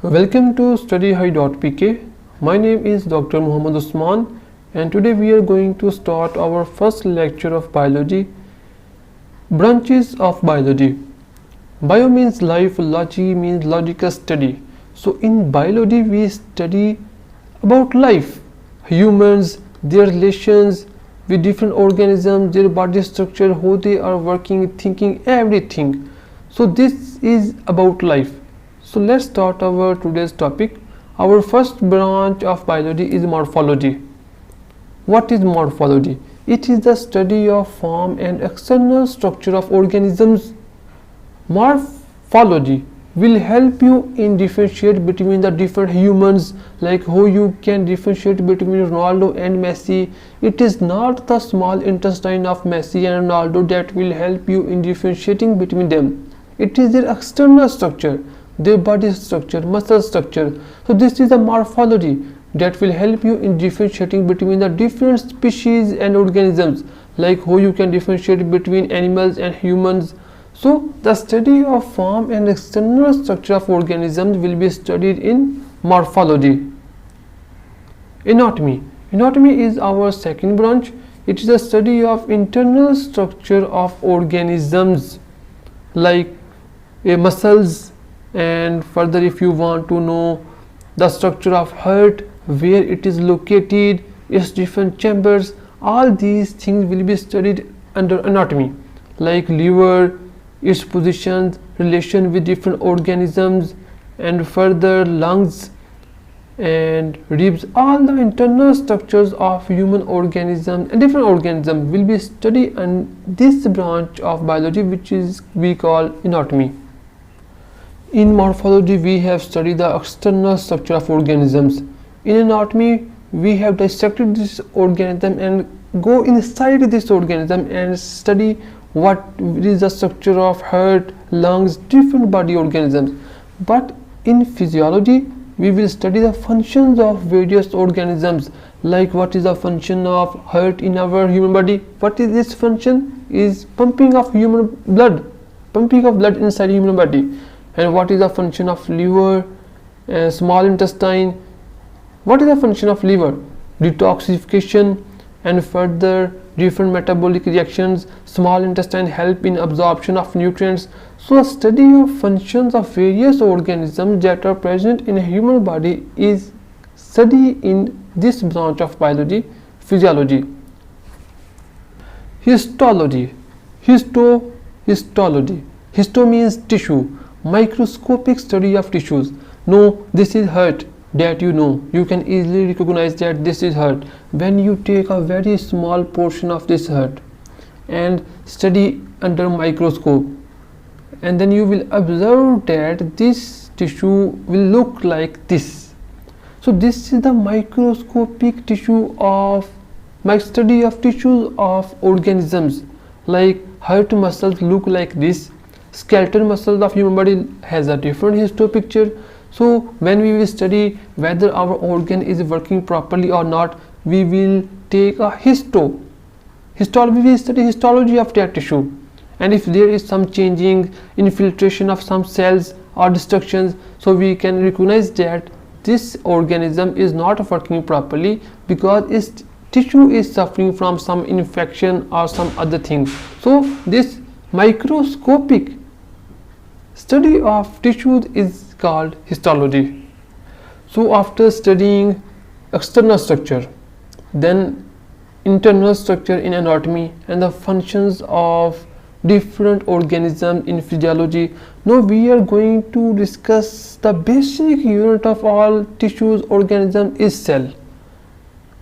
Welcome to studyhigh.pk. My name is Dr. Muhammad Usman and today we are going to start our first lecture of biology. Branches of biology. Bio means life, logy means logical study. So in biology we study about life, humans, their relations with different organisms, their body structure, how they are working, thinking, everything. So this is about life. So let's start our today's topic. Our first branch of biology is morphology. What is morphology? It is the study of form and external structure of organisms. Morphology will help you in differentiate between the different humans, like how you can differentiate between Ronaldo and Messi. It is not the small intestine of Messi and Ronaldo that will help you in differentiating between them. It is their external structure, their body structure, muscle structure. So this is the morphology that will help you in differentiating between the different species and organisms, like how you can differentiate between animals and humans. So the study of form and external structure of organisms will be studied in morphology. Anatomy. Anatomy is our second branch. It is the study of internal structure of organisms, like muscles, and further if you want to know the structure of heart, where it is located, its different chambers, all these things will be studied under anatomy, like liver, its positions, relation with different organisms, and further lungs and ribs. All the internal structures of human organisms and different organisms will be studied in this branch of biology, which is we call anatomy. In morphology we have studied the external structure of organisms. In anatomy we have dissected this organism and go inside this organism and study what is the structure of heart, lungs, different body organisms. But in physiology we will study the functions of various organisms, like what is the function of heart in our human body. What is its function? Is pumping of human blood, pumping of blood inside human body. And what is the function of liver, small intestine? What is the function of liver? Detoxification and further different metabolic reactions. Small intestine help in absorption of nutrients. So a study of functions of various organisms that are present in a human body is studied in this branch of biology, physiology. Histology. Histology. Histo means tissue, microscopic study of tissues. No, this is heart, that you know, you can easily recognize that this is heart when you take a very small portion of this heart and study under microscope, and then you will observe that this tissue will look like this. So this is the microscopic tissue of my study of tissues of organisms, like heart muscles look like this. Skeletal muscles of human body has a different histo picture. So when we will study whether our organ is working properly or not, we will take a histology. We will study histology of that tissue, and if there is some changing, infiltration of some cells or destructions, so we can recognize that this organism is not working properly because its tissue is suffering from some infection or some other thing. So this microscopic study of tissues is called histology. So after studying external structure, then internal structure in anatomy and the functions of different organisms in physiology, now we are going to discuss the basic unit of all tissues organism is cell.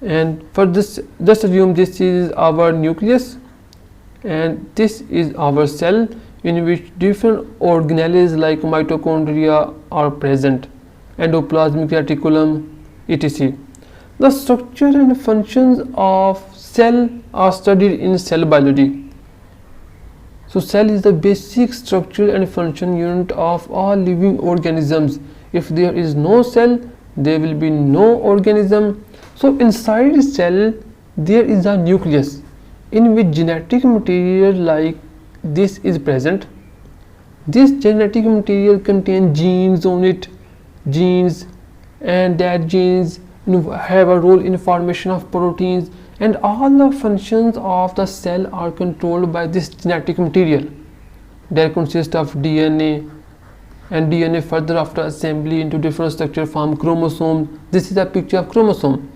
And for this, just assume this is our nucleus and this is our cell, in which different organelles like mitochondria are present, endoplasmic reticulum, etc. The structure and functions of cell are studied in cell biology. So cell is the basic structure and function unit of all living organisms. If there is no cell, there will be no organism. So inside cell there is a nucleus in which genetic material like this is present. This genetic material contains genes on it. genes, and that genes have a role in formation of proteins, and all the functions of the cell are controlled by this genetic material that consists of DNA, and DNA further after assembly into different structure form chromosomes. This is a picture of chromosome,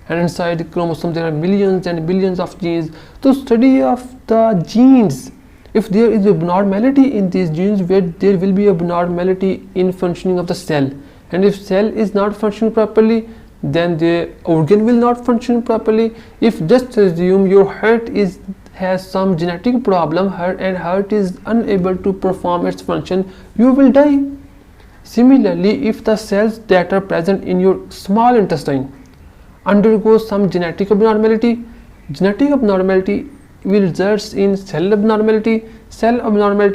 and inside the chromosome there are millions and billions of genes. So study of the genes, if there is abnormality in these genes, where there will be abnormality in functioning of the cell, and if cell is not functioning properly, then the organ will not function properly. If just assume your heart has some genetic problem, and heart is unable to perform its function, you will die. Similarly, if the cells that are present in your small intestine undergo some genetic abnormality will result in cell abnormality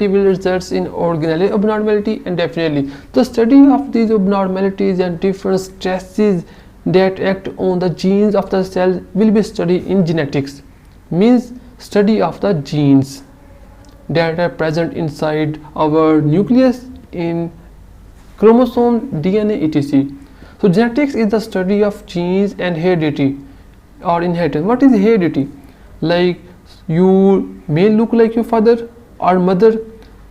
will result in organelle abnormality, and definitely the study of these abnormalities and different stresses that act on the genes of the cell will be studied in genetics, means study of the genes that are present inside our nucleus, in chromosome, DNA, etc. So genetics is the study of genes and heredity or inheritance. What is heredity? Like you may look like your father or mother.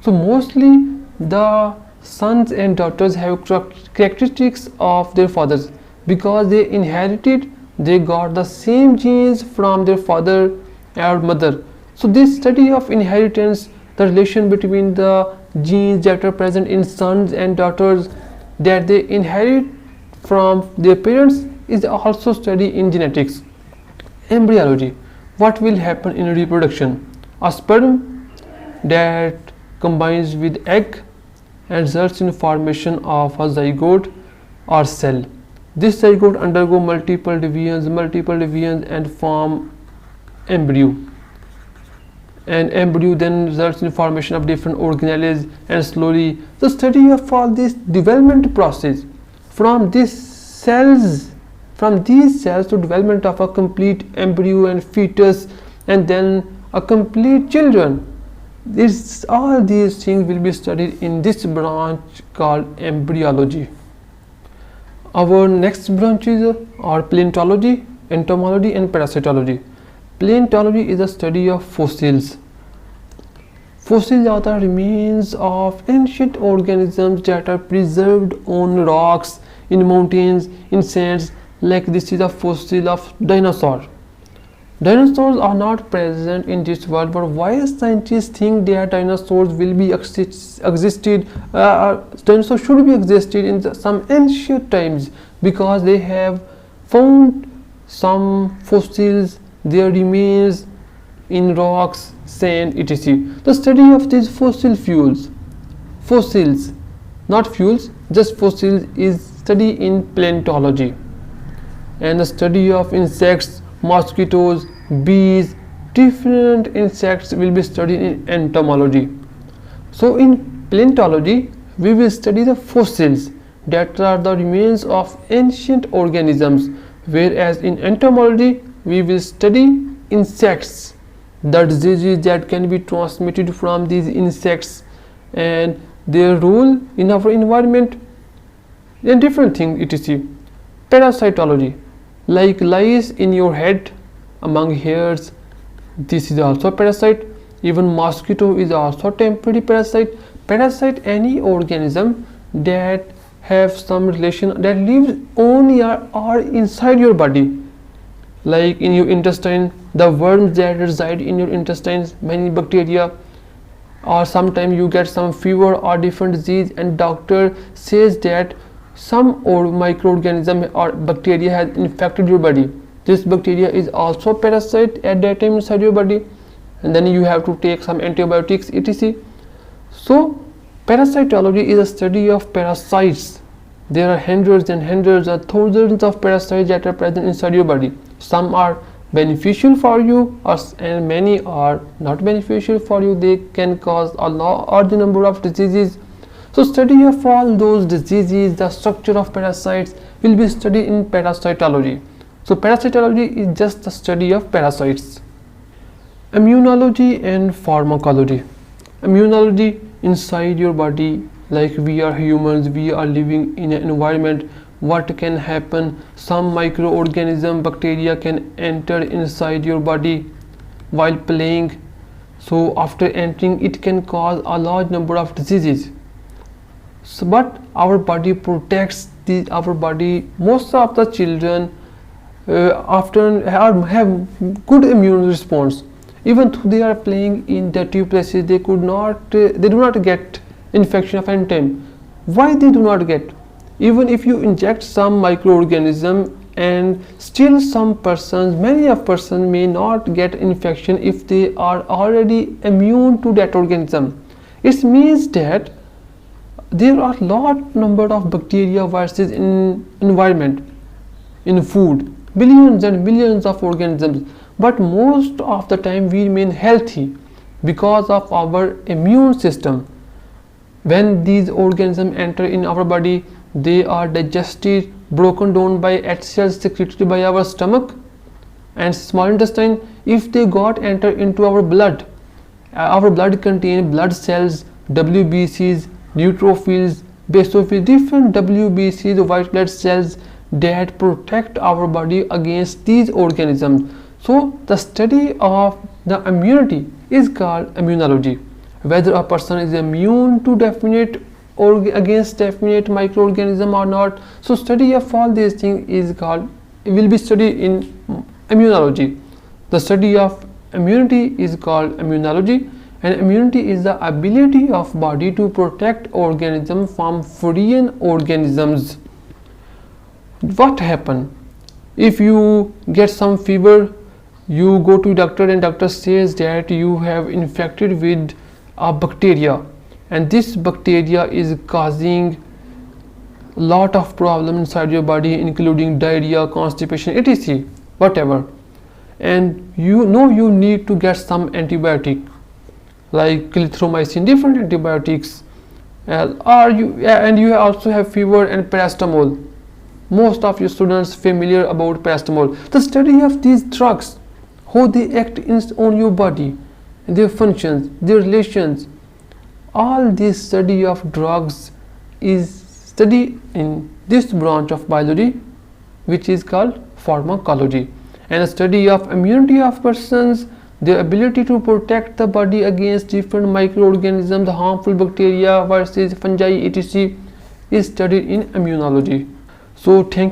So mostly the sons and daughters have characteristics of their fathers, because they inherited, they got the same genes from their father or mother. So this study of inheritance, the relation between the genes that are present in sons and daughters that they inherit from their parents, is also studied in genetics. Embryology, what will happen in reproduction? A sperm that combines with egg and results in formation of a zygote or cell. This zygote undergo multiple divisions and form embryo, and embryo then results in formation of different organelles, and slowly the study of all this development process from these cells to development of a complete embryo and fetus, and then a complete children. All these things will be studied in this branch called embryology. Our next branches are paleontology, entomology, and parasitology. Paleontology is the study of fossils. Fossils are the remains of ancient organisms that are preserved on rocks, in mountains, in sands. Like this is a fossil of dinosaur. Dinosaurs are not present in this world, but why scientists think that dinosaurs will be existed? Dinosaurs should be existed in some ancient times, because they have found some fossils, their remains in rocks, sand, etc. The study of these fossils, not fuels, just fossils, is study in paleontology. And the study of insects, mosquitoes, bees, different insects will be studied in entomology. So in paleontology we will study the fossils that are the remains of ancient organisms, whereas in entomology we will study insects, the diseases that can be transmitted from these insects and their role in our environment and different things, etc. Parasitology, like lice in your head, among hairs, this is also a parasite. Even mosquito is also temporary parasite. Parasite, any organism that have some relation, that lives on your or inside your body, like in your intestine, the worms that reside in your intestines, many bacteria, or sometimes you get some fever or different disease and doctor says that some microorganism or bacteria has infected your body. This bacteria is also parasite at that time inside your body, and then you have to take some antibiotics, etc. So parasitology is a study of parasites. There are hundreds and hundreds or thousands of parasites that are present inside your body. Some are beneficial for you, and many are not beneficial for you. They can cause a large number of diseases. So study of all those diseases, the structure of parasites will be studied in parasitology. So parasitology is just the study of parasites. Immunology and pharmacology. Immunology, inside your body like we are humans, we are living in an environment. What can happen? Some microorganism, bacteria can enter inside your body while playing. So after entering, it can cause a large number of diseases. So, but our body protects our body. Most of the children often have good immune response. Even though they are playing in dirty places, they do not get infection of any time. Why they do not get? Even if you inject some microorganism, and still many of persons may not get infection if they are already immune to that organism. It means that there are lot number of bacteria, viruses in environment, in food, billions and billions of organisms, but most of the time we remain healthy because of our immune system. When these organisms enter in our body, they are digested, broken down by cells secreted by our stomach and small intestine. If they got enter into our blood contain blood cells, WBCs, neutrophils, basophils, different WBCs, white blood cells, that protect our body against these organisms. So the study of the immunity is called immunology. Whether a person is immune to definite or against definite microorganism or not, so study of all these things will be studied in immunology. The study of immunity is called immunology, and immunity is the ability of body to protect organism from foreign organisms. What happen if you get some fever? You go to doctor and doctor says that you have infected with a bacteria, and this bacteria is causing lot of problem inside your body, including diarrhea, constipation, etc., whatever. And you know you need to get some antibiotic like clarithromycin, different antibiotics, and you also have fever and paracetamol. Most of your students familiar about paracetamol. The study of these drugs, how they act on your body, their functions, their relations, all this study of drugs is studied in this branch of biology, which is called pharmacology. And a study of immunity of persons, their ability to protect the body against different microorganisms, harmful bacteria, viruses, fungi, etc., is studied in immunology. So thank you.